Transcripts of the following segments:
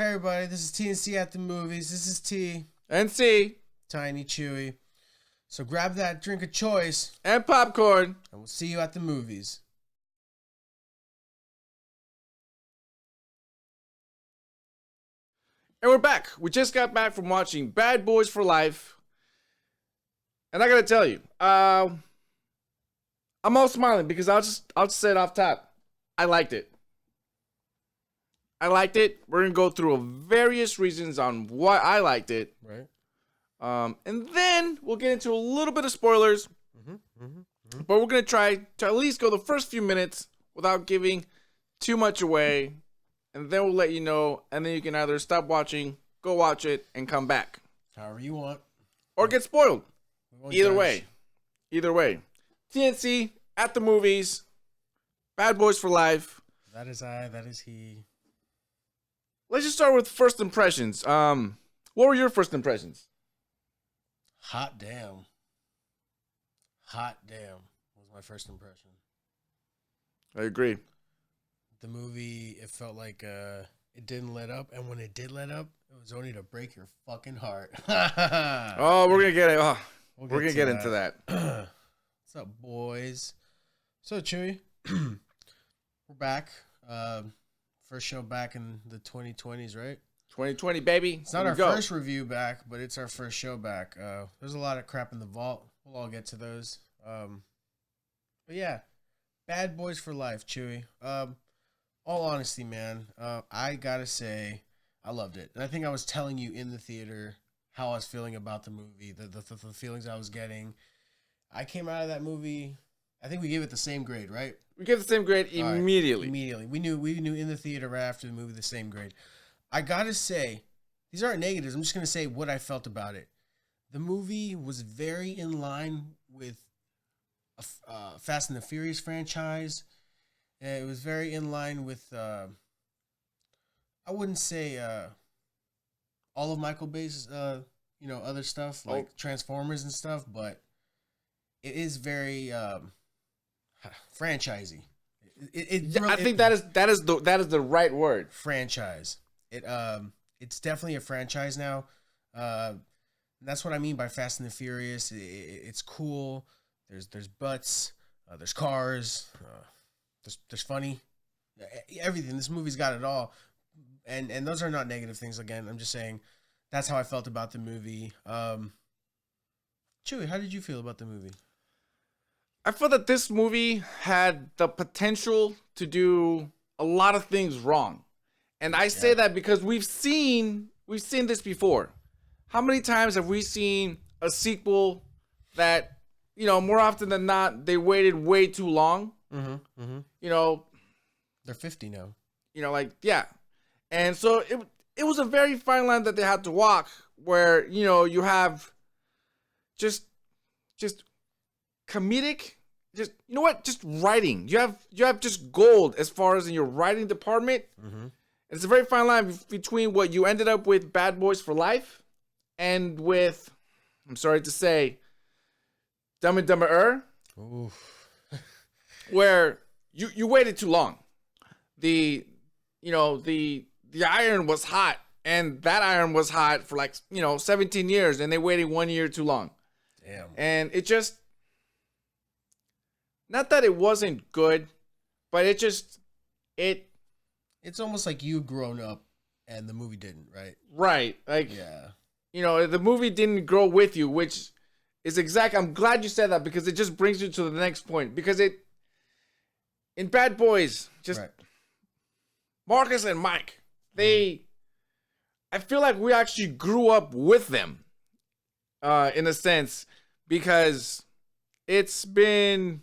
Hey everybody, this is TNC at the movies. This is T. And C. Tiny Chewy. So grab that drink of choice. And popcorn. And we'll see you at the movies. And we're back. We just got back from watching Bad Boys for Life. And I gotta tell you, I'm all smiling because I'll just say it off top. I liked it. We're gonna go through various reasons on why I liked it. Right. And then we'll get into a little bit of spoilers. But we're gonna try to at least go the first few minutes without giving too much away. And then we'll let you know. And then you can either stop watching, go watch it, and come back. However you want. Or get spoiled. Either way. TNC at the movies. Bad Boys for Life. That is I. That is he. Let's just start with first impressions. What were your first impressions? Hot damn. Hot damn was my first impression. I agree. The movie, it felt like it didn't let up. And when it did let up, it was only to break your fucking heart. Oh, we're going to get it. Oh, we're going to get into that. What's up, boys? So, Chewy, we're back. First show back in the 2020s, right? 2020, baby. It's not our first review back, but it's our first show back. There's a lot of crap in the vault. We'll all get to those. But yeah, Bad Boys for Life, Chewy. All honesty, man, I gotta say, I loved it. And I think I was telling you in the theater how I was feeling about the movie, the feelings I was getting. I came out of that movie, I think we gave it the same grade, right? We gave the same grade immediately. Right, immediately. We knew in the theater right after the movie the same grade. I gotta say, these aren't negatives. I'm just gonna say what I felt about it. The movie was very in line with a Fast and the Furious franchise. It was very in line with, I wouldn't say all of Michael Bay's, other stuff like Transformers and stuff, but it is very franchisey. I think that is the right word. Franchise. It's definitely a franchise now. That's what I mean by Fast and the Furious. It's cool. There's butts. There's cars. There's funny. Everything. This movie's got it all. And those are not negative things. Again, I'm just saying that's how I felt about the movie. Chewy, how did you feel about the movie? I felt that this movie had the potential to do a lot of things wrong. And I say that because we've seen this before. How many times have we seen a sequel that, more often than not, they waited way too long? They're 50 now. And so it was a very fine line that they had to walk where, you have just comedic, just writing. You have just gold as far as in your writing department. It's a very fine line between what you ended up with Bad Boys for Life and with, I'm sorry to say, Dumb and Dumber. Where you waited too long. The iron was hot, and that iron was hot for 17 years, and they waited 1 year too long. Damn. And it just, not that it wasn't good, but it's almost like you grown up and the movie didn't, right? Right. The movie didn't grow with you, which is I'm glad you said that because it just brings you to the next point. Because in Bad Boys, right. Marcus and Mike, I feel like we actually grew up with them, in a sense, because it's been,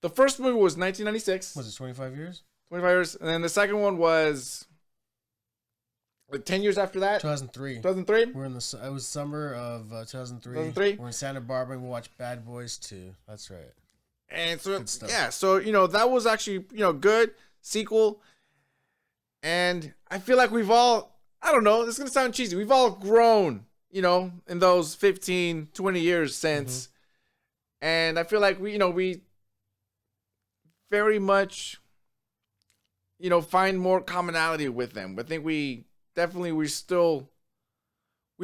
the first movie was 1996. Was it 25 years? 25 years. And then the second one was 10 years after that. 2003. 2003? It was summer of 2003. 2003. We're in Santa Barbara and we watched Bad Boys 2. That's right. And so, that was actually, good sequel. And I feel like we've all, I don't know, this is going to sound cheesy. We've all grown, in those 15, 20 years since. And I feel like we very much, find more commonality with them. I think we definitely we still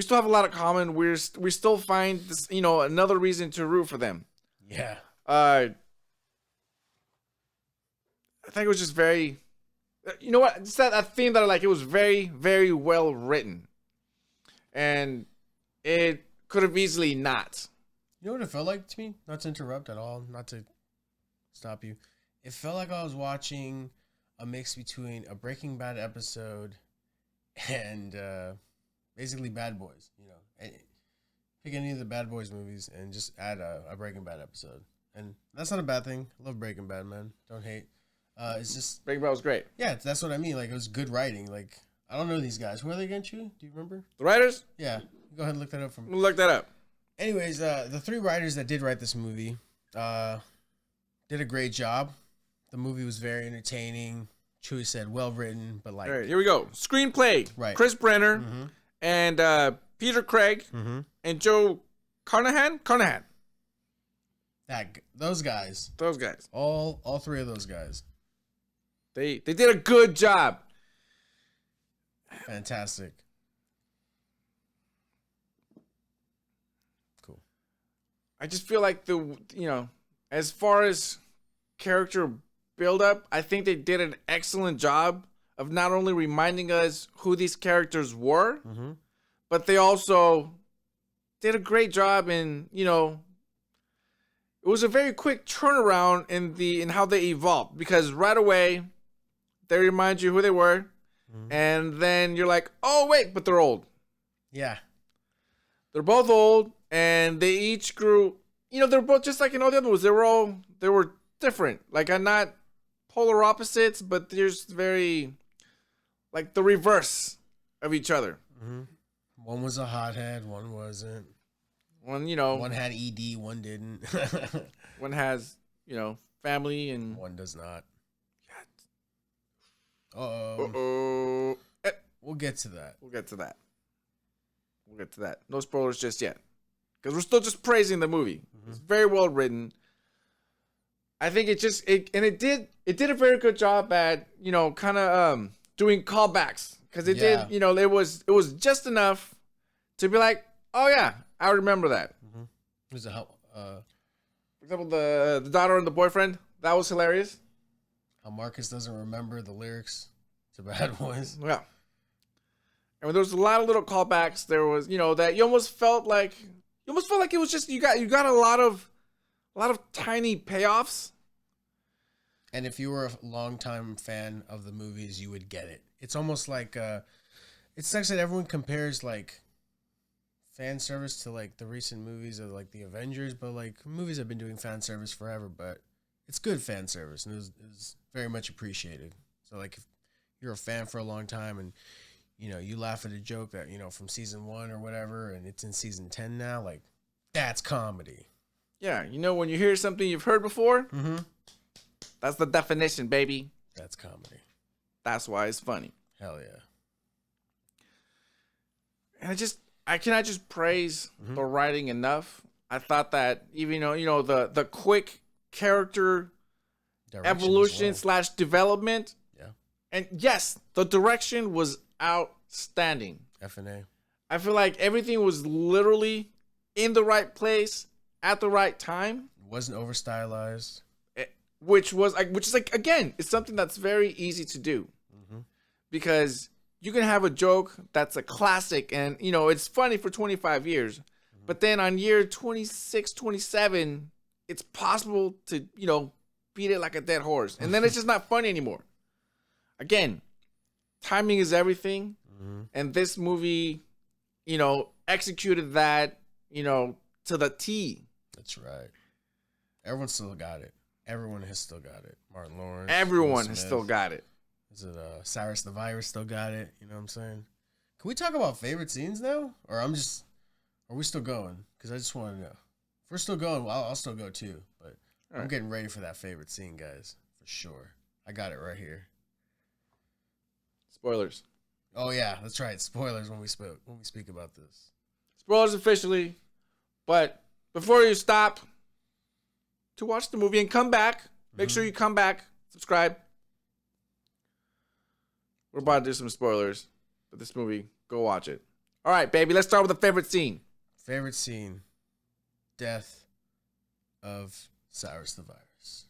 have a lot of common. We still find this, another reason to root for them. Yeah. I think it was just very, you know what? It's that theme that I like. It was very, very well written, and it could have easily not. You know what it felt like to me? Not to interrupt at all, not to stop you. It felt like I was watching a mix between a Breaking Bad episode and basically Bad Boys. Pick any of the Bad Boys movies and just add a Breaking Bad episode. And that's not a bad thing. I love Breaking Bad, man. Don't hate. It's just Breaking Bad was great. Yeah, that's what I mean. Like, it was good writing. Like, I don't know these guys. Who are they against you? Do you remember? The writers? Yeah. Go ahead and look that up for me. Look that up. Anyways, the 3 writers that did write this movie did a great job. The movie was very entertaining. Chuy said well written, but like... All right, here we go. Screenplay. Right. Chris Brenner and Peter Craig and Joe Carnahan. Those guys. All 3 of those guys. They did a good job. Fantastic. Cool. I just feel like as far as character build up, I think they did an excellent job of not only reminding us who these characters were, but they also did a great job in, it was a very quick turnaround in how they evolved, because right away they remind you who they were, and then you're like, oh wait, but they're old. Yeah. They're both old, and they each grew, they're both just like in all the other ones. They were different. Like, I'm not polar opposites, but there's very, like, the reverse of each other. One was a hothead, one wasn't. One, one had ED, one didn't. One has, family, and one does not. Uh-oh. We'll get to that. We'll get to that. No spoilers just yet, because we're still just praising the movie. It's very well written. I think it did a very good job at kind of doing callbacks, because it did it was just enough to be like, oh yeah, I remember that. Does it help? For example, the daughter and the boyfriend, that was hilarious. How Marcus doesn't remember the lyrics to Bad Boys. Yeah. And there was a lot of little callbacks. There was, that you almost felt like it was just you got a lot of tiny payoffs. And if you were a longtime fan of the movies, you would get it. It's almost like it sucks that everyone compares like fan service to like the recent movies of like the Avengers, but like movies have been doing fan service forever, but it's good fan service, and it was very much appreciated. So like if you're a fan for a long time and you laugh at a joke that from season 1 or whatever, and it's in season 10 now, like, that's comedy. Yeah, when you hear something you've heard before, that's the definition, baby. That's comedy. That's why it's funny. Hell yeah. And I cannot just praise the writing enough. I thought that even the quick character evolution / development. Yeah. And yes, the direction was outstanding. F&A. I feel like everything was literally in the right place at the right time. It wasn't over stylized. Which is like, again, it's something that's very easy to do. Because you can have a joke that's a classic and, it's funny for 25 years. But then on year 26, 27, it's possible to, beat it like a dead horse. And then it's just not funny anymore. Again, timing is everything. And this movie, executed that, to the T. That's right. Everyone still got it. Everyone has still got it. Martin Lawrence. Everyone has still got it. Is it Cyrus the Virus still got it? You know what I'm saying? Can we talk about favorite scenes now? Or are we still going? Because I just want to know. If we're still going, well, I'll still go too. But I'm getting ready for that favorite scene, guys. For sure. I got it right here. Spoilers. Oh yeah, that's right. Spoilers when we speak about this. Spoilers officially. But before you stop to watch the movie and come back, make sure you come back, subscribe. We're about to do some spoilers. But this movie, go watch it. All right, baby. Let's start with the favorite scene. Favorite scene. Death of Cyrus the Virus.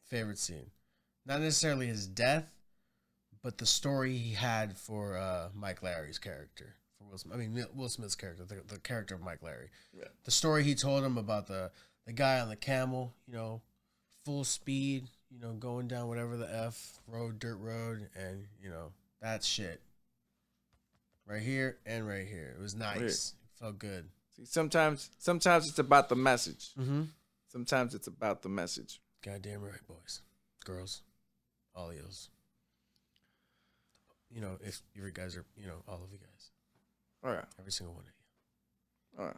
Favorite scene. Not necessarily his death, but the story he had for Mike Larry's character. For Will Smith. I mean, Will Smith's character, the character of Mike Larry. Yeah. The story he told him about the guy on the camel, full speed, going down whatever the F road, dirt road, and, that shit. Right here and right here. It was nice. Weird. It felt good. See, sometimes it's about the message. Mm-hmm. Sometimes it's about the message. Goddamn right, boys. Girls. All of yous. If you guys are, all of you guys. All right. Every single one of you. All right.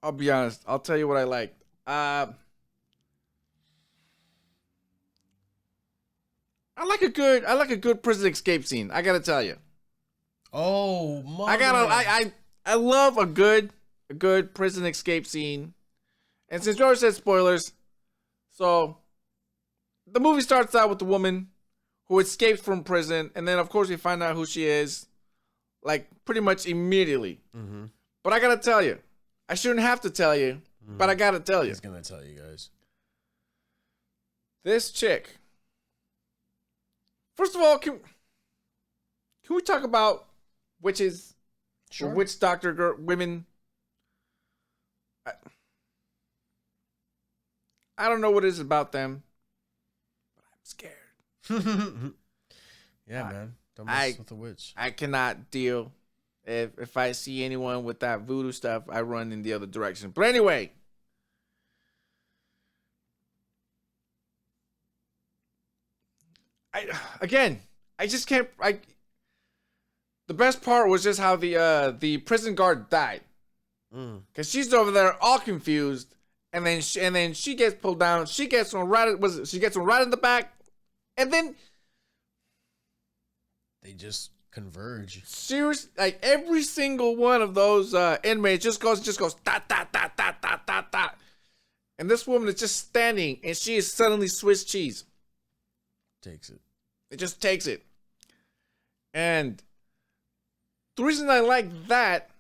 I'll be honest. I'll tell you what I liked. I like a good prison escape scene. I gotta tell you. Oh, my! I love a good prison escape scene. And since George said spoilers, so the movie starts out with the woman who escapes from prison, and then of course we find out who she is, like pretty much immediately. Mm-hmm. But I gotta tell you, I shouldn't have to tell you, but I gotta tell you. He's gonna tell you guys. This chick. First of all, can we talk about witches? Sure. Or witch doctor women? I don't know what it is about them, but I'm scared. Yeah, man. Don't mess with a witch. I cannot deal. If I see anyone with that voodoo stuff, I run in the other direction. But anyway. I just can't. The best part was just how the prison guard died, because she's over there all confused, and then she gets pulled down. She gets one right in the back, and then they just converge. Seriously, like every single one of those inmates just goes ta ta ta ta ta ta ta, and this woman is just standing, and she is suddenly Swiss cheese. Takes it. It just takes it. And the reason I like that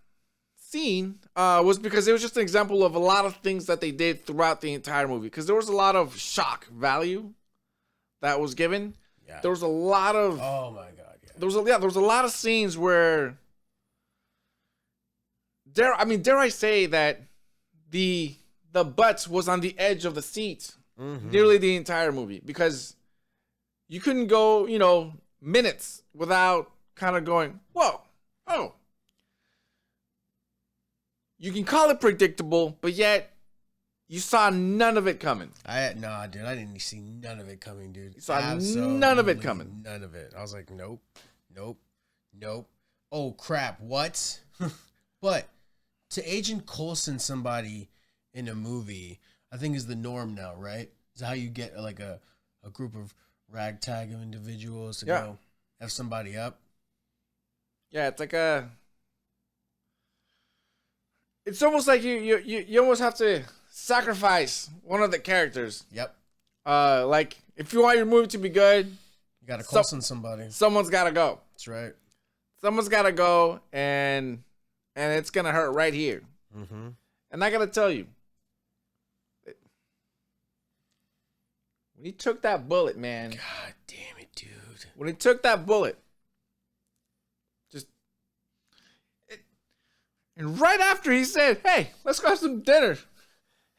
scene was because it was just an example of a lot of things that they did throughout the entire movie. Because there was a lot of shock value that was given. Yeah. There was a lot of... Oh, my God. Yeah. There was a lot of scenes where... Dare I say that the butt was on the edge of the seat nearly the entire movie. Because... you couldn't go, minutes without kind of going, whoa, oh. You can call it predictable, but yet you saw none of it coming. Nah, dude, I didn't see none of it coming, dude. You saw none of it coming. None of it. I was like, nope. Oh, crap, what? But to Agent Coulson somebody in a movie, I think is the norm now, right? Is how you get like a group of ragtag of individuals to go F somebody up. Yeah, it's like it's almost like you almost have to sacrifice one of the characters. Yep. Like if you want your movie to be good, you gotta Coulson somebody. Someone's gotta go. That's right. Someone's gotta go, and it's gonna hurt right here. Mm-hmm. And I gotta tell you, when he took that bullet, man. God damn it, dude. When he took that bullet. And right after he said, hey, let's go have some dinner.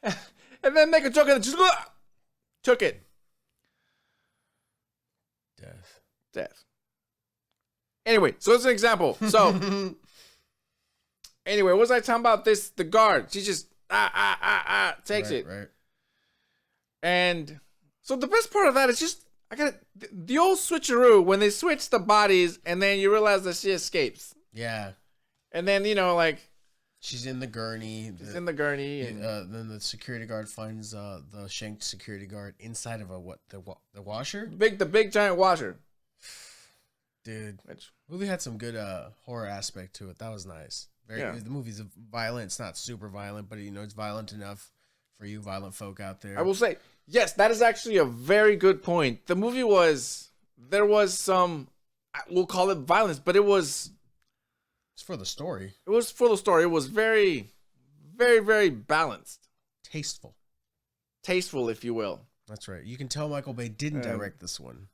And then make a joke and just took it. Death. Anyway, so it's an example. So, anyway, what was I talking about? The guard. She just, takes it. Right. And... so the best part of that is just, the old switcheroo, when they switch the bodies and then you realize that she escapes. Yeah. And then, she's in the gurney. She's in the gurney. And then the security guard finds the shanked security guard inside of the washer? The big giant washer. Dude. Movie had some good horror aspect to it. That was nice. The movie's violent. It's not super violent, but it's violent enough for you violent folk out there. I will say, Yes, that is actually a very good point. The movie there was some, we'll call it violence, but it's for the story. It was for the story. It was very, very, very balanced. Tasteful, if you will. That's right. You can tell Michael Bay didn't direct this one.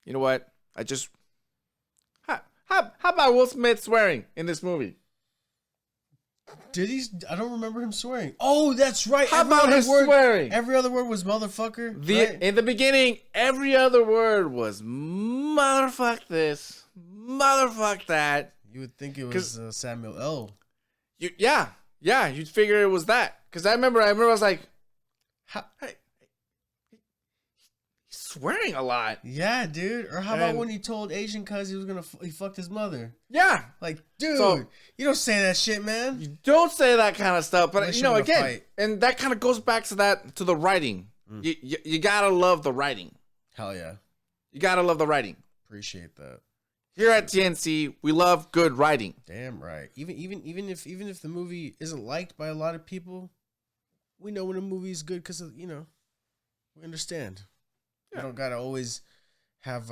You know what? How about Will Smith swearing in this movie? Did he? I don't remember him swearing. Oh, that's right. How about his swearing? Every other word was motherfucker. Right? In the beginning, every other word was motherfuck this, motherfuck that. You would think it was Samuel L. Yeah, you'd figure it was that. Because I remember I was like, hey, he's swearing a lot. Yeah, dude. Or how about when he told Asian cuz he fucked his mother? Yeah. Like, dude, you don't say that shit, man. You don't say that kind of stuff. But, again, and that kind of goes back to the writing. You gotta love the writing. Hell yeah. You gotta love the writing. Appreciate that. Here at TNC, we love good writing. Damn right. Even if the movie isn't liked by a lot of people, we know when a movie is good because we understand. Yeah. We don't gotta always have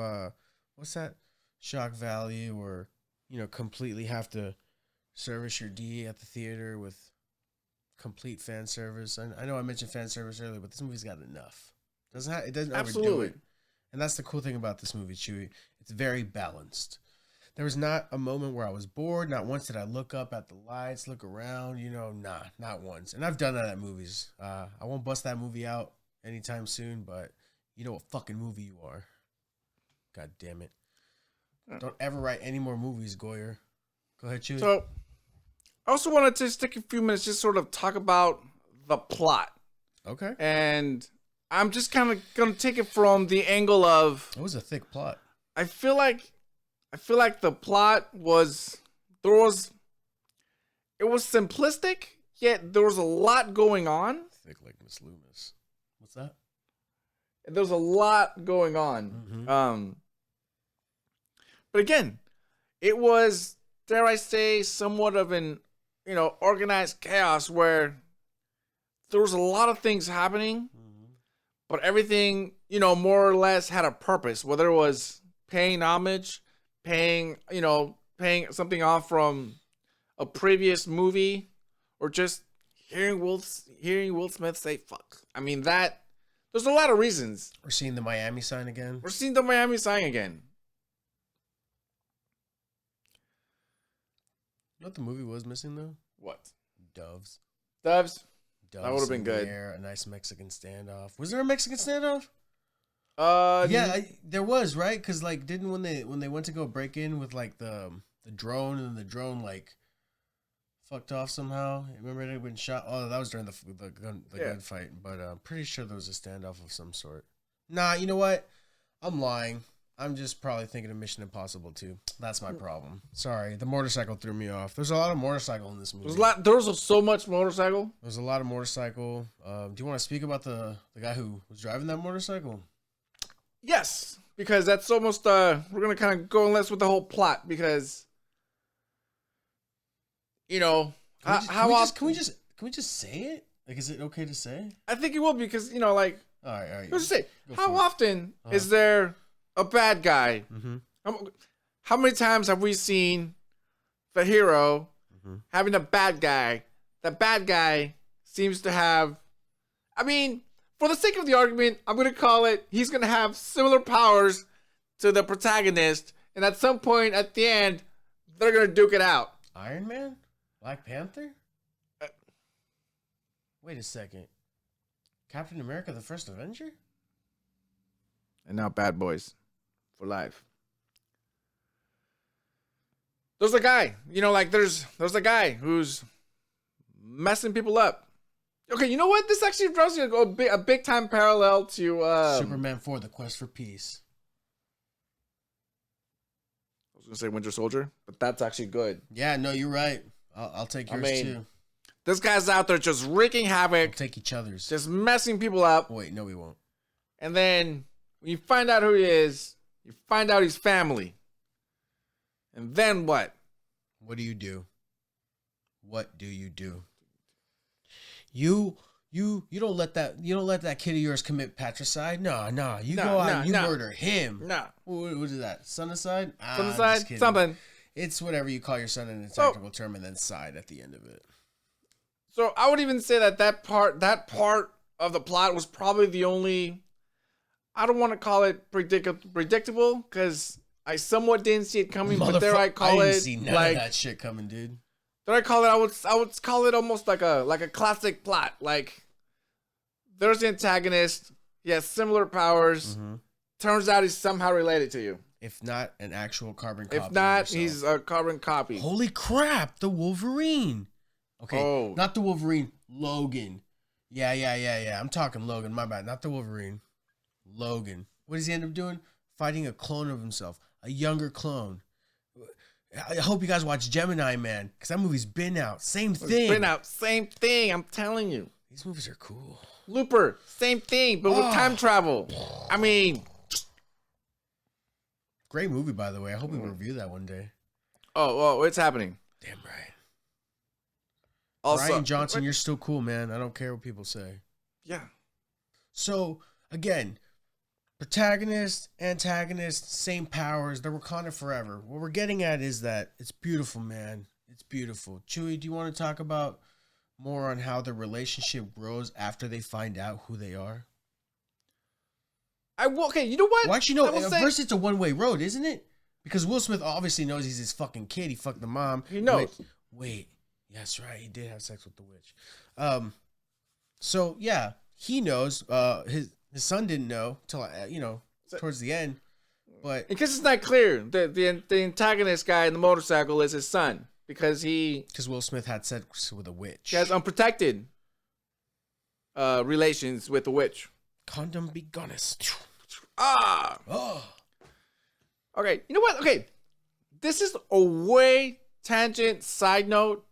what's that, shock value, or completely have to service your D at the theater with complete fan service. I know I mentioned fan service earlier, but this movie's got enough. It doesn't overdo it. And that's the cool thing about this movie, Chuy. It's very balanced. There was not a moment where I was bored. Not once did I look up at the lights, look around. Not once. And I've done that at movies. I won't bust that movie out anytime soon, but you know what fucking movie you are. God damn it. Don't ever write any more movies, Goyer. Go ahead, Chuy. So, I also wanted to take a few minutes just sort of talk about the plot. Okay. And I'm just kind of going to take it from the angle of... It was a thick plot. I feel like the plot was... It was simplistic, yet there was a lot going on. Thick like Miss Loomis. What's that? There was a lot going on. Mm-hmm. But again, it was, dare I say, somewhat of an, organized chaos where there was a lot of things happening. But everything, more or less had a purpose, whether it was paying homage, paying something off from a previous movie, or just hearing Will Smith say fuck. I mean, there's a lot of reasons. We're seeing the Miami sign again. You know what the movie was missing, though? What? Doves. That would have been good. A nice Mexican standoff. Was there a Mexican standoff? Yeah, there was, right? Because didn't when they went to go break in with the drone, and the drone fucked off somehow. Remember they been shot? Oh, that was during the gunfight. But I'm pretty sure there was a standoff of some sort. Nah, you know what? I'm lying. I'm just probably thinking of Mission Impossible 2. That's my problem. Sorry, the motorcycle threw me off. There's a lot of motorcycle in this movie. There was so much motorcycle. There's a lot of motorcycle. Do you want to speak about the guy who was driving that motorcycle? Yes, because that's almost we're gonna kind of go less with the whole plot because can we just say it? Is it okay to say? I think it will because all right. Let's just say, how often is there a bad guy? Mm-hmm. How many times have we seen the hero having a bad guy? The bad guy seems to have, for the sake of the argument, I'm going to call it, he's going to have similar powers to the protagonist, and at some point at the end, they're going to duke it out. Iron Man? Black Panther? Wait a second. Captain America, the first Avenger? And now Bad Boys for Life. There's a guy, there's a guy who's messing people up. Okay, you know what? This actually draws you a big time parallel to Superman 4: The Quest for Peace. I was gonna say Winter Soldier, but that's actually good. Yeah, no, you're right. I'll take yours too. This guy's out there just wreaking havoc. We'll take each other's. Just messing people up. Wait, no, we won't. And then when you find out who he is, you find out he's family. And then what? What do you do? What do you do? You You don't let that kid of yours commit patricide. No, you go out and you murder him. No. What is that? Sonicide? Sonicide? Something. It's whatever you call your son in a technical term, and then side at the end of it. So I would even say that part of the plot was probably the only. I don't want to call it predictable because I somewhat didn't see it coming. But there I didn't see none of that shit coming, dude. There I call it. I would call it almost like a classic plot. Like there's the antagonist. He has similar powers. Mm-hmm. Turns out he's somehow related to you. If not an actual carbon copy. If not, he's a carbon copy. Holy crap, the Wolverine. Okay, not the Wolverine, Logan. Yeah. I'm talking Logan, my bad. Not the Wolverine. Logan. What does he end up doing? Fighting a clone of himself. A younger clone. I hope you guys watch Gemini Man, because that movie's been out. Same thing. It's been out. Same thing, I'm telling you. These movies are cool. Looper, same thing, but with time travel. I mean... Great movie, by the way. I hope we review that one day. Oh, well, it's happening. Damn right. Also, Ryan Johnson, you're still cool, man. I don't care what people say. Yeah. So, again, protagonist, antagonist, same powers. They're Wakanda forever. What we're getting at is that it's beautiful, man. It's beautiful. Chuy, do you want to talk about more on how the relationship grows after they find out who they are? Okay, you know what? Well, actually, no. At first, it's a one-way road, isn't it? Because Will Smith obviously knows he's his fucking kid. He fucked the mom. He knows. Wait. That's right. He did have sex with the witch. So yeah, he knows. His son didn't know till towards the end. But in case it's not clear, the antagonist guy in the motorcycle is his son because Will Smith had sex with a witch. He has unprotected relations with the witch. Condom be honest. Oh. Okay, you know what? Okay, this is a way tangent side note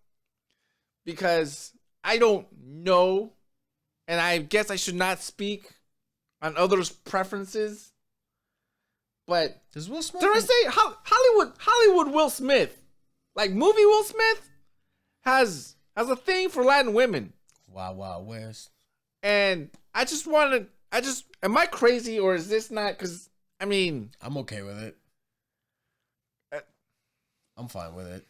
because I don't know, and I guess I should not speak on others' preferences. But does Will Smith? Did I say Hollywood Will Smith, like movie Will Smith, has a thing for Latin women. Wow, West. And am I crazy or is this not? Because I mean, I'm okay with it. I'm fine with it.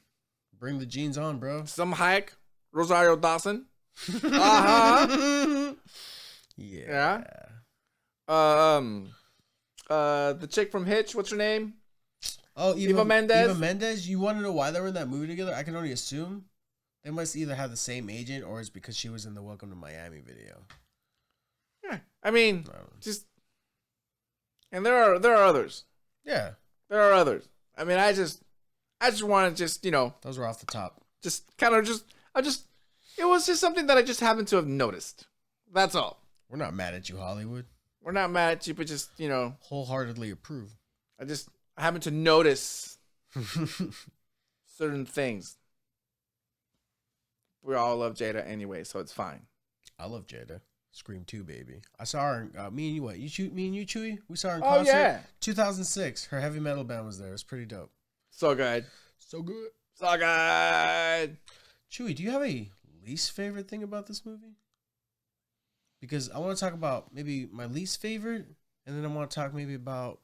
Bring the jeans on, bro. Some Hayek, Rosario Dawson. Uh-huh. Yeah. The chick from Hitch, what's her name? Oh, Eva Mendes. Eva Mendes. You want to know why they were in that movie together? I can only assume they must either have the same agent or it's because she was in the Welcome to Miami video. Yeah, I mean, and there are others. Yeah, there are others. I mean, I just want to those were off the top. It was just something that I just happened to have noticed. That's all. We're not mad at you, Hollywood. We're not mad at you, but just wholeheartedly approve. I happen to notice certain things. We all love Jada anyway, so it's fine. I love Jada. Scream 2, baby. I saw her. Me and you, Chuy? We saw her in concert. Yeah. 2006. Her heavy metal band was there. It was pretty dope. So good. So good. So good. Chuy, do you have a least favorite thing about this movie? Because I want to talk about maybe my least favorite, and then I want to talk maybe about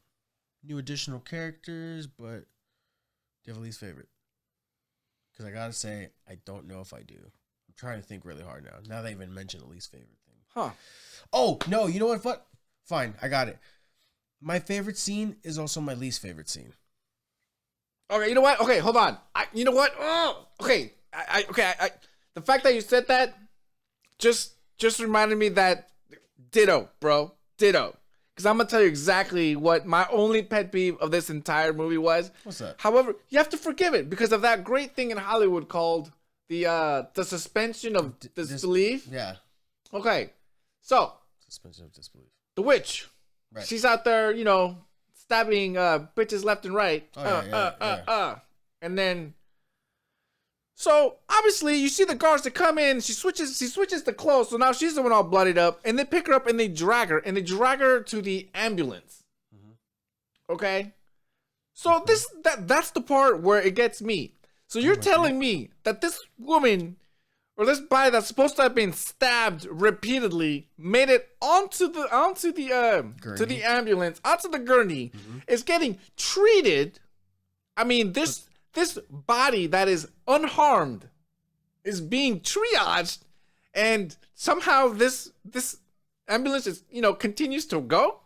new additional characters, but do you have a least favorite? Because I got to say, I don't know if I do. I'm trying to think really hard now. Now they even mentioned a least favorite thing. Huh. Oh, no, you know what? Fine, I got it. My favorite scene is also my least favorite scene. Okay, you know what? Okay, hold on. You know what? Oh, okay. The fact that you said that just reminded me that ditto, bro. Ditto. Because I'm going to tell you exactly what my only pet peeve of this entire movie was. What's that? However, you have to forgive it because of that great thing in Hollywood called the suspension of disbelief. Yeah. Okay. So. Suspension of disbelief. The witch. Right. She's out there, stabbing bitches left and right. And then. So obviously you see the guards that come in, she switches the clothes, so now she's the one all bloodied up, and they pick her up and they drag her to the ambulance. Mm-hmm. Okay? So that's the part where it gets me. So you're telling me that this woman or this body that's supposed to have been stabbed repeatedly made it onto the to the ambulance, onto the gurney, is getting treated. I mean, this body that is unharmed is being triaged, and somehow this ambulance is, continues to go.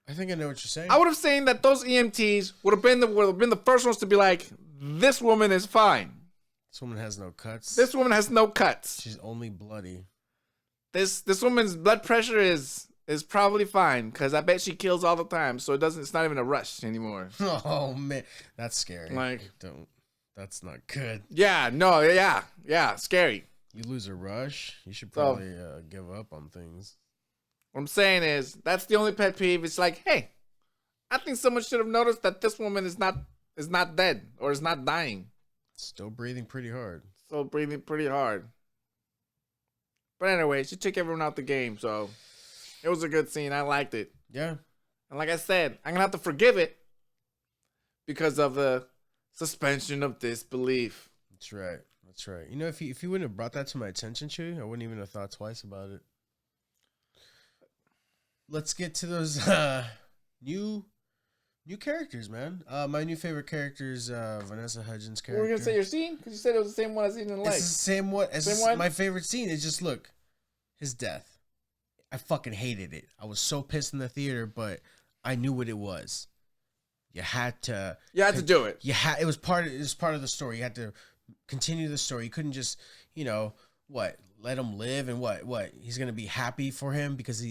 I think I know what you're saying. I would have said that those EMTs would have been the first ones to be like, this woman is fine. This woman has no cuts. This woman has no cuts. She's only bloody. This woman's blood pressure is probably fine, because I bet she kills all the time, so it's not even a rush anymore. Oh man, that's scary. Like, that's not good. Yeah, no, yeah, scary. You lose a rush, you should probably give up on things. What I'm saying is, that's the only pet peeve. It's like, hey, I think someone should have noticed that this woman is not dead or is not dying. Still breathing pretty hard. But anyway, she took everyone out the game, so it was a good scene. I liked it. Yeah. And like I said, I'm gonna have to forgive it because of the suspension of disbelief. That's right. You know, if you wouldn't have brought that to my attention, Chuy, I wouldn't even have thought twice about it. Let's get to those new characters, man. My new favorite character is Vanessa Hudgens' character. Were we gonna say your scene? Because you said it was the same one as you didn't like. It's the same one. It's my favorite scene. It's just, look, his death. I fucking hated it. I was so pissed in the theater, but I knew what it was. You had to do it. It was part of the story. You had to continue the story. You couldn't just, let him live and what? He's gonna be happy for him because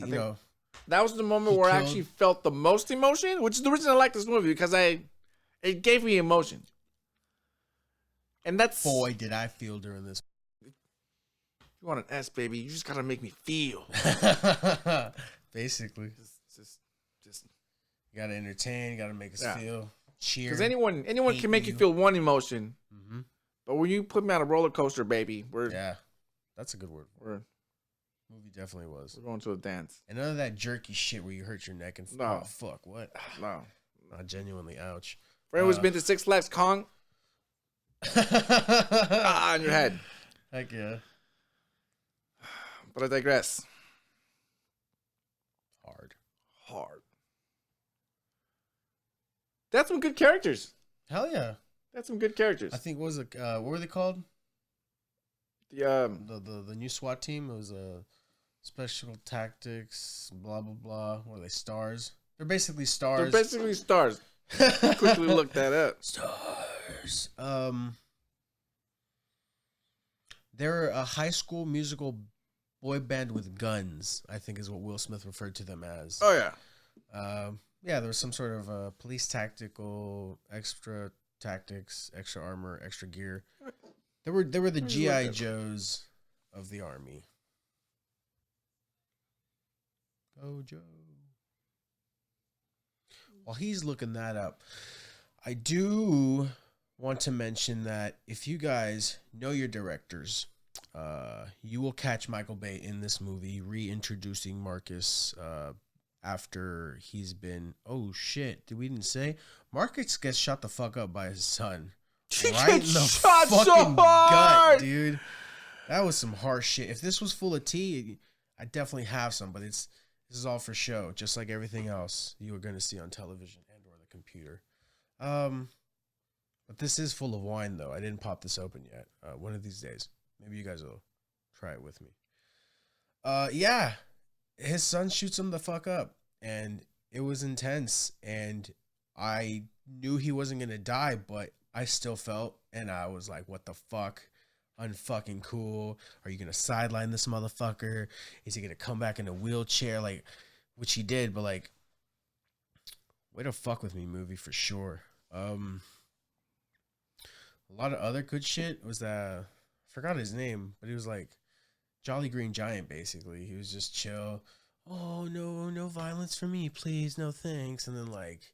that was the moment where I actually felt the most emotion, which is the reason I like this movie, because it gave me emotion. And that's... Boy, did I feel during this. You want an S, baby, you just gotta make me feel. Basically. Just you gotta entertain, you gotta make us feel, cheer. Because anyone can make you feel one emotion. Mm-hmm. But when you put me on a roller coaster, baby, that's a good word. Movie definitely was. We're going to a dance. And none of that jerky shit where you hurt your neck and oh fuck, what? No. Not genuinely, ouch. For anyone who's been to Six Flags, Kong. On your head. Heck yeah. But I digress. Hard. That's some good characters. Hell yeah. That's some good characters. I think, what were they called? The new SWAT team. It was Special Tactics, blah blah blah. What are they? Stars. They're basically stars. Quickly look that up. Stars. They're a high school musical boy band with guns, I think is what Will Smith referred to them as. Oh yeah. Yeah, there was some sort of police tactical, extra tactics, extra armor, extra gear. They were the G.I. Joes of the army. Go Joe. While he's looking that up, I do want to mention that if you guys know your directors, you will catch Michael Bay in this movie reintroducing Marcus after he's been... Oh, shit. We didn't say? Marcus gets shot the fuck up by his son. Right in the fucking gut, dude. That was some harsh shit. If this was full of tea, I definitely have some, but this is all for show, just like everything else you are going to see on television and or the computer. But this is full of wine, though. I didn't pop this open yet. One of these days. Maybe you guys will try it with me. Yeah. His son shoots him the fuck up, and it was intense, and I knew he wasn't going to die, but I still felt, and I was like, what the fuck? Unfucking cool. Are you going to sideline this motherfucker? Is he going to come back in a wheelchair? Like, which he did, but like, way to fuck with me movie for sure. A lot of other good shit was that, I forgot his name, but he was like Jolly Green Giant, basically. He was just chill. Oh, no violence for me, please. No thanks. And then like,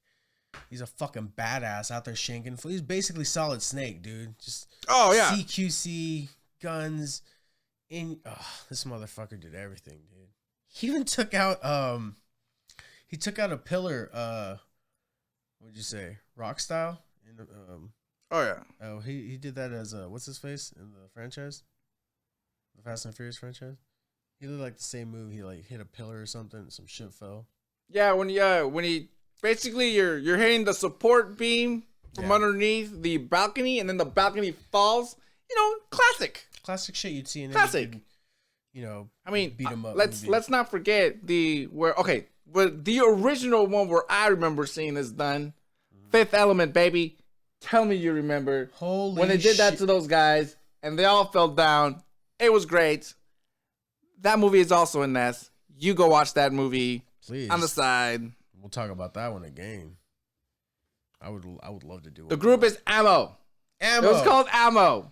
he's a fucking badass out there shanking. He's basically Solid Snake, dude. Just CQC, guns. This motherfucker did everything, dude. He even took out a pillar. What'd you say? Rock style. Oh yeah. Oh, he did that as what's his face in the franchise? The Fast and Furious franchise. He did like the same move. He like hit a pillar or something. Some shit fell. Yeah, when he basically you're hitting the support beam from underneath the balcony, and then the balcony falls. You know, classic shit you'd see in classic. Every, you know, I mean, beat 'em up. Let's not forget but the original one where I remember seeing this done, Fifth Element, baby. Tell me you remember when they did that to those guys and they all fell down. It was great. That movie is also in this. You go watch that movie. Please. On the side. We'll talk about that one again. I would love to do it. The group is Ammo. It was called Ammo.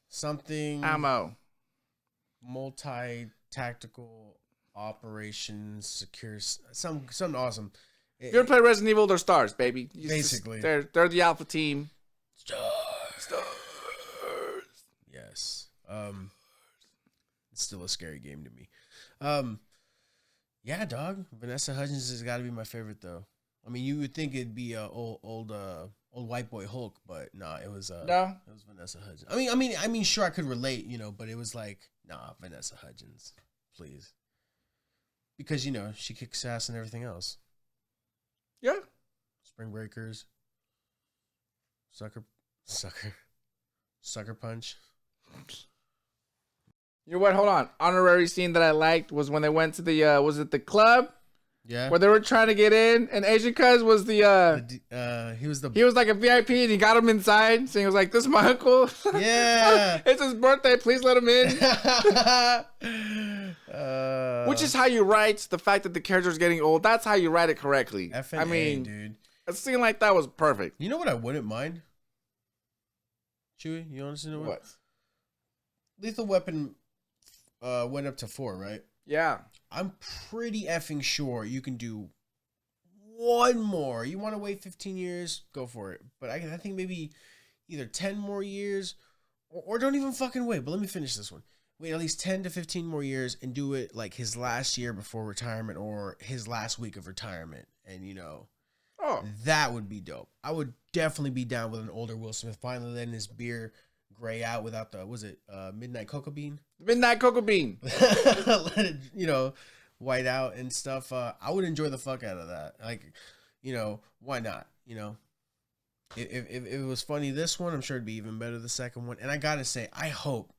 Something. Ammo. Multi-tactical operations, secure. Something awesome. If you ever play Resident Evil, they're stars, baby. Basically. They're the alpha team. Stars. Yes. It's still a scary game to me. Yeah, dog. Vanessa Hudgens has got to be my favorite, though. I mean, you would think it'd be old white boy Hulk, but nah, it was Vanessa Hudgens. I mean, sure, I could relate, you know, but it was like, nah, Vanessa Hudgens, please, because you know she kicks ass and everything else. Yeah. Spring Breakers. Sucker Punch. You know what? Hold on. Honorary scene that I liked was when they went to the was it the club? Yeah. Where they were trying to get in, and Asian Cuz was he was like a VIP, and he got him inside. So he was like, "This is my uncle. Yeah, it's his birthday. Please let him in." Which is how you write the fact that the character is getting old. That's how you write it correctly. I mean, dude, a scene like that was perfect. You know what I wouldn't mind? Chuy, you honestly know what? Lethal Weapon went up to 4, right? Yeah. I'm pretty effing sure you can do one more. You want to wait 15 years? Go for it. But I think maybe either 10 more years or don't even fucking wait. But let me finish this one. Wait at least 10 to 15 more years and do it like his last year before retirement or his last week of retirement. And, you know, that would be dope. I would definitely be down with an older Will Smith finally letting his beer gray out without the, Midnight Cocoa Bean? Midnight Cocoa Bean. Let it, you know, white out and stuff. I would enjoy the fuck out of that. Like, you know, why not? You know, if it was funny this one, I'm sure it'd be even better the second one. And I gotta say, I hope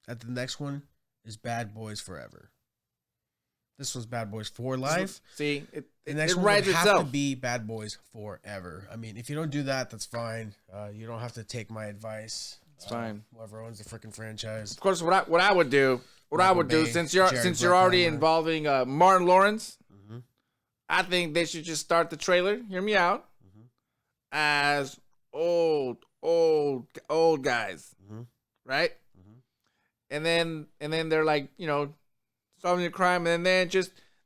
that the next one is Bad Boys Forever. This one's Bad Boys for Life. See, the next one would have to be Bad Boys Forever. I mean, if you don't do that, that's fine. You don't have to take my advice. It's fine. Whoever owns the freaking franchise. Of course, what I would do, since you're already involving Martin Lawrence, I think they should just start the trailer. Hear me out. As old guys, right? And then they're like, you know, solving a crime, and then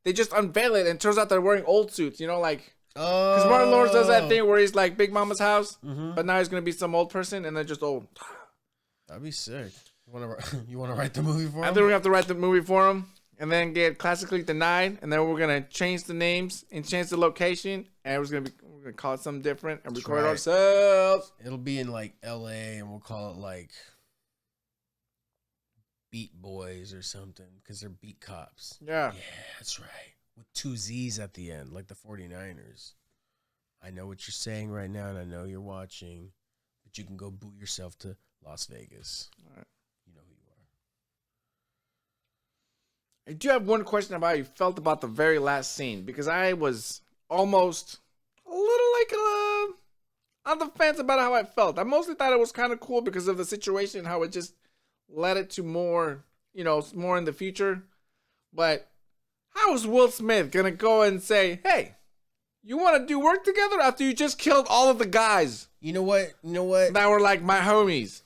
they just unveil it, and it turns out they're wearing old suits. You know, like. Because Martin Lawrence does that thing where he's like Big Mama's house, but now he's gonna be some old person, and they're just old. That'd be sick. You wanna write the movie for him? I think we have to write the movie for him, and then get classically denied, and then we're gonna change the names and change the location, and we're gonna call it something different and record ourselves. It'll be in like L.A. and we'll call it like Beat Boys or something because they're beat cops. Yeah, that's right. With 2 Z's at the end, like the 49ers. I know what you're saying right now, and I know you're watching, but you can go boo yourself to Las Vegas. All right. You know who you are. I do have one question about how you felt about the very last scene, because I was almost a little like on the fence about how I felt. I mostly thought it was kind of cool because of the situation, how it just led it to more, you know, more in the future. But how is Will Smith going to go and say, hey, you want to do work together after you just killed all of the guys? You know what? That were like my homies.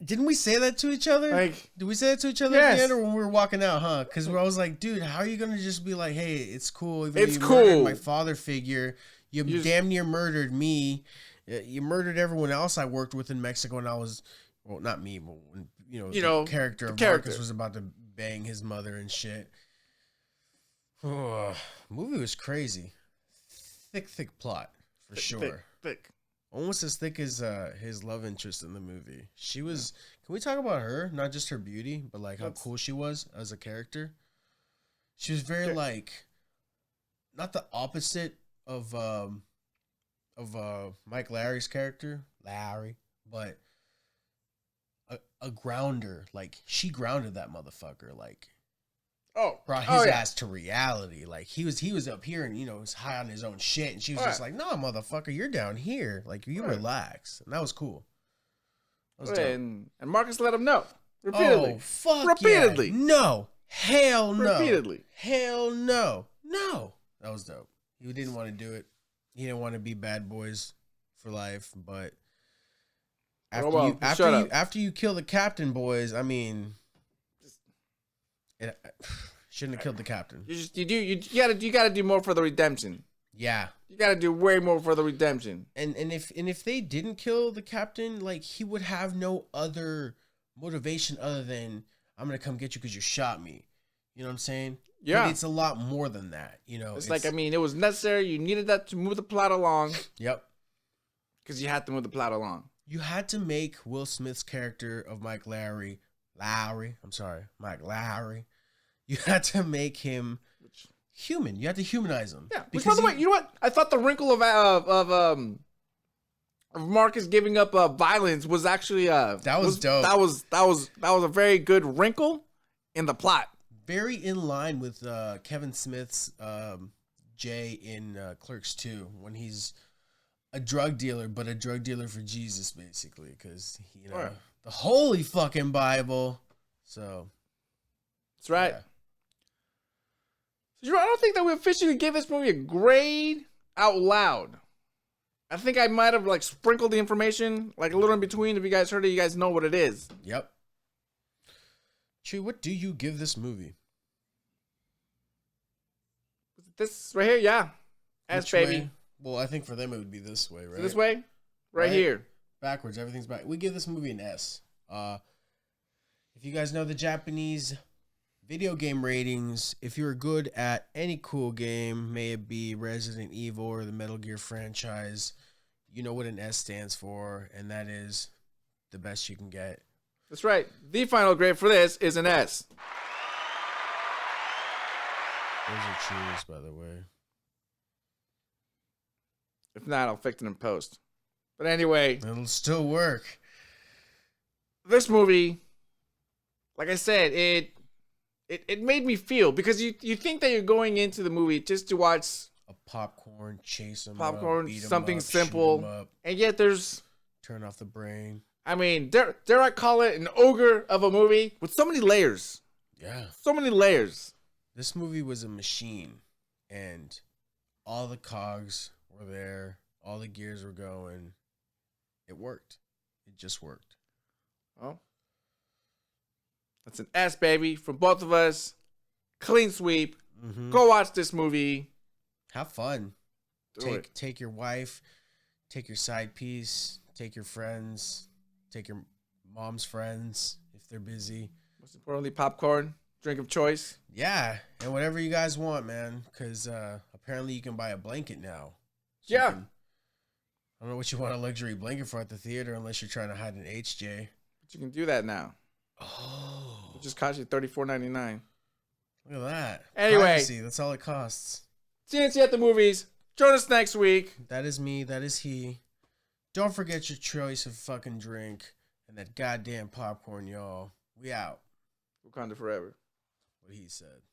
Didn't we say that to each other? Like, did we say that to each other at the end or when we were walking out, huh? Because I was like, dude, how are you going to just be like, hey, it's cool. Even it's though you cool. murdered my father figure. You damn near murdered me. You murdered everyone else I worked with in Mexico, and I was, well, not me, but when, the character of Marcus was about to bang his mother and shit. Oh, movie was crazy. Thick plot for sure. Thick. Almost as thick as his love interest in the movie. She was. Can we talk about her? Not just her beauty, but like how cool she was as a character. She was very like, not the opposite of Mike Larry's character, Larry, but a grounder. Like she grounded that motherfucker. Like, brought his ass to reality. Like he was up here and was high on his own shit, and she was just like, "No, motherfucker, you're down here. Like you relax," and that was cool. That was dope. And Marcus let him know repeatedly. Oh fuck! Repeatedly, yeah. No, hell no, repeatedly, hell no, no. That was dope. He didn't want to do it. He didn't want to be bad boys for life, but after you kill the captain, boys, I mean, shouldn't have killed the captain. You gotta do more for the redemption. Yeah, you gotta do way more for the redemption. And if they didn't kill the captain, like he would have no other motivation other than I'm gonna come get you because you shot me. You know what I'm saying? Yeah, but it's a lot more than that. It's like, I mean, it was necessary. You needed that to move the plot along. Yep. Because you had to move the plot along. You had to make Will Smith's character of Mike Lowry. You had to make him human. You had to humanize him. Yeah. Which, by the way, you know what? I thought the wrinkle of Marcus giving up violence was actually that was dope. That was a very good wrinkle in the plot. Very in line with Kevin Smith's Jay in Clerks 2 when he's a drug dealer, but a drug dealer for Jesus, basically, because the holy fucking Bible. So that's right. Yeah. So I don't think that we officially gave this movie a grade out loud. I think I might have like sprinkled the information like a little in between. If you guys heard it, you guys know what it is. Yep. Chuy, what do you give this movie? This right here, yeah. S, baby. Way? Well, I think for them it would be this way, right? So this way? Right here. Backwards. Everything's back. We give this movie an S. If you guys know the Japanese video game ratings, if you're good at any cool game, may it be Resident Evil or the Metal Gear franchise, you know what an S stands for, and that is the best you can get. That's right. The final grade for this is an S. Those are cheers, by the way. If not, I'll fix it in post. But anyway, it'll still work. This movie, like I said, it made me feel, because you think that you're going into the movie just to watch a popcorn, chase them popcorn, up, beat something up, simple, and yet there's turn off the brain. I mean, dare I call it an ogre of a movie with so many layers. Yeah, so many layers. This movie was a machine, and all the cogs were there, all the gears were going. It worked. It just worked. Oh, that's an S, baby, from both of us. Clean sweep. Mm-hmm. Go watch this movie. Have fun. Take your wife, take your side piece, take your friends, take your mom's friends if they're busy. Most importantly, popcorn, drink of choice. Yeah, and whatever you guys want, man, because apparently you can buy a blanket now. So yeah. I don't know what you want a luxury blanket for at the theater unless you're trying to hide an HJ. But you can do that now. Oh. It just costs you $34.99. Look at that. Anyway. Privacy, that's all it costs. CNC at the movies. Join us next week. That is me. That is he. Don't forget your choice of fucking drink and that goddamn popcorn, y'all. We out. Wakanda forever. What he said.